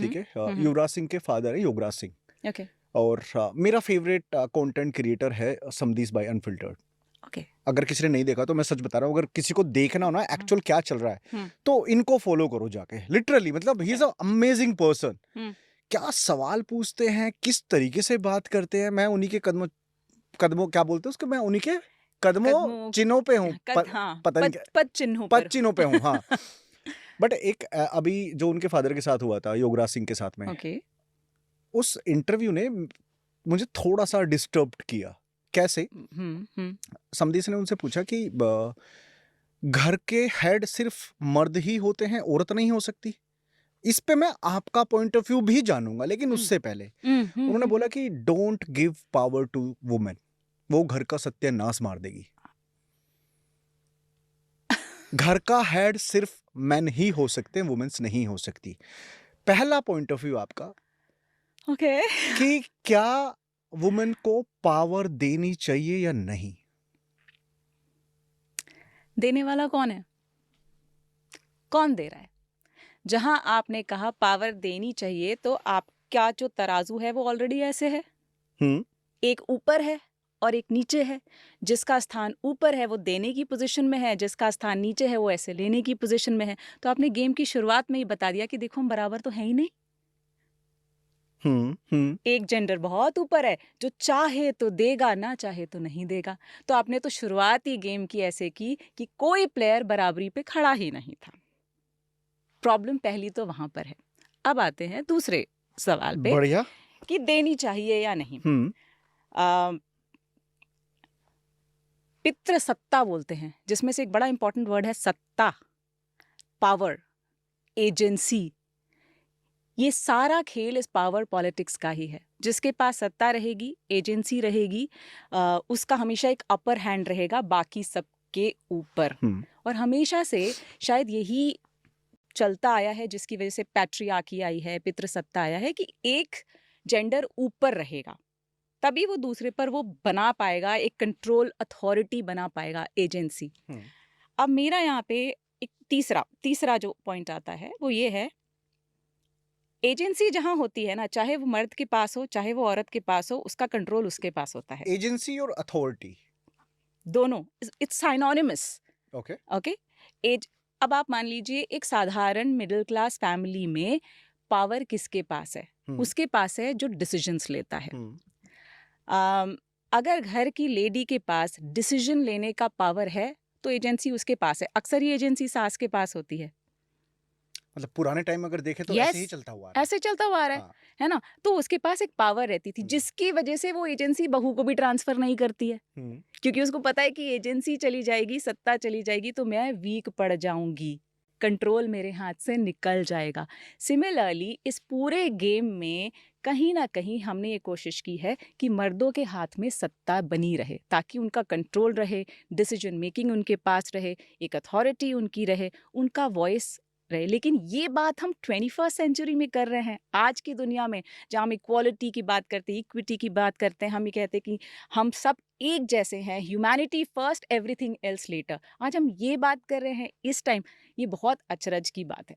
ठीक है। युवराज सिंह के फादर है योगराज सिंह। ओके और मेरा फेवरेट कंटेंट क्रिएटर है समदीस बाय अनफिल्टर्ड। ओके अगर किसी ने नहीं देखा तो मैं सच बता रहा हूँ, अगर किसी को देखना हो ना एक्चुअल क्या चल रहा है तो इनको फॉलो करो जाके, लिटरली। मतलब he is a amazing person. क्या सवाल पूछते हैं, किस तरीके से बात करते हैं। मैं उन्हीं के कदमों कदमों क्या बोलते हैं उसको, मैं उन्हीं के कदमों चिन्हों पे हूँ। पता नहीं पद चिन्हों पद पर चिन्हों पे हूँ, हाँ। बट एक अभी जो उनके फादर के साथ हुआ था योगराज सिंह के साथ में, ओके उस इंटरव्यू ने मुझे थोड़ा सा डिस्टर्ब किया। कैसे? समदीस ने उनसे पूछा कि घर के हेड सिर्फ मर्द ही होते हैं, औरत नहीं हो सकती? इस पे मैं आपका पॉइंट ऑफ व्यू भी जानूंगा, लेकिन उससे पहले उन्होंने बोला कि don't give power to women, वो घर का सत्यानाश मार देगी। घर का हेड सिर्फ मैन ही हो सकते हैं, वुमेन्स नहीं हो सकती। पहला पॉइंट ऑफ व्यू आपका ओके कि क्या वुमेन को पावर देनी चाहिए या नहीं? देने वाला कौन है? कौन दे रहा है? जहां आपने कहा पावर देनी चाहिए, तो आपका जो तराजू है वो ऑलरेडी ऐसे है, एक ऊपर है और एक नीचे है। जिसका स्थान ऊपर है वो देने की पोजीशन में है, जिसका स्थान नीचे है वो ऐसे लेने की पोजीशन में है। तो आपने गेम की शुरुआत में ही बता दिया कि देखो हम बराबर तो है ही नहीं। एक जेंडर बहुत ऊपर है जो चाहे तो देगा, ना चाहे तो नहीं देगा। तो आपने तो शुरुआत ही गेम की ऐसे की कि कोई प्लेयर बराबरी पे खड़ा ही नहीं था। प्रॉब्लम पहली तो वहां पर है। अब आते हैं दूसरे सवाल पे, बढ़िया। कि देनी चाहिए या नहीं। पितृसत्ता बोलते हैं, जिसमें से एक बड़ा इंपॉर्टेंट वर्ड है सत्ता, पावर, एजेंसी। ये सारा खेल इस पावर पॉलिटिक्स का ही है। जिसके पास सत्ता रहेगी, एजेंसी रहेगी, उसका हमेशा एक अपर हैंड रहेगा बाकी सबके ऊपर। और हमेशा से शायद यही चलता आया है, जिसकी वजह से पैट्रियार्की आई है, पितृसत्ता आया है, कि एक जेंडर ऊपर रहेगा तभी वो दूसरे पर वो बना पाएगा, एक कंट्रोल अथॉरिटी बना पाएगा, एजेंसी। अब मेरा यहाँ पे एक तीसरा जो पॉइंट आता है वो ये है, एजेंसी जहां होती है ना, चाहे वो मर्द के पास हो चाहे वो औरत के पास हो, उसका कंट्रोल उसके पास होता है। एजेंसी और अथॉरिटी दोनों, इट्स साइनोनिमस। ओके ओके एज अब आप मान लीजिए एक साधारण मिडिल क्लास फैमिली में पावर किसके पास है? उसके पास है जो डिसीजंस लेता है। अगर घर की लेडी के पास डिसीजन लेने का पावर है तो एजेंसी उसके पास है। अक्सर ये एजेंसी सास के पास होती है। मतलब पुराने टाइम अगर देखें तो ऐसे ही चलता हुआ ऐसे चलता हुआ आ रहा है, है ना? तो उसके पास एक पावर रहती थी, जिसकी वजह से वो एजेंसी बहू को भी ट्रांसफर नहीं करती है, क्योंकि उसको पता है कि एजेंसी चली जाएगी, सत्ता चली जाएगी तो मैं वीक पड़ जाऊंगी, कंट्रोल मेरे हाथ से निकल जाएगा। सिमिलरली इस पूरे गेम में कहीं ना कहीं हमने ये कोशिश की है कि मर्दों के हाथ में सत्ता बनी रहे, ताकि उनका कंट्रोल रहे, डिसीजन मेकिंग उनके पास रहे, एक अथॉरिटी उनकी रहे, उनका वॉइस रहे। लेकिन ये बात हम 21st सेंचुरी में कर रहे हैं, आज की दुनिया में, जहाँ हम इक्वालिटी की बात करते हैं, इक्विटी की बात करते हैं, हम ये कहते हैं कि हम सब एक जैसे हैं, humanity first, everything else later. आज हम ये बात कर रहे हैं इस टाइम, ये बहुत अचरज की बात है।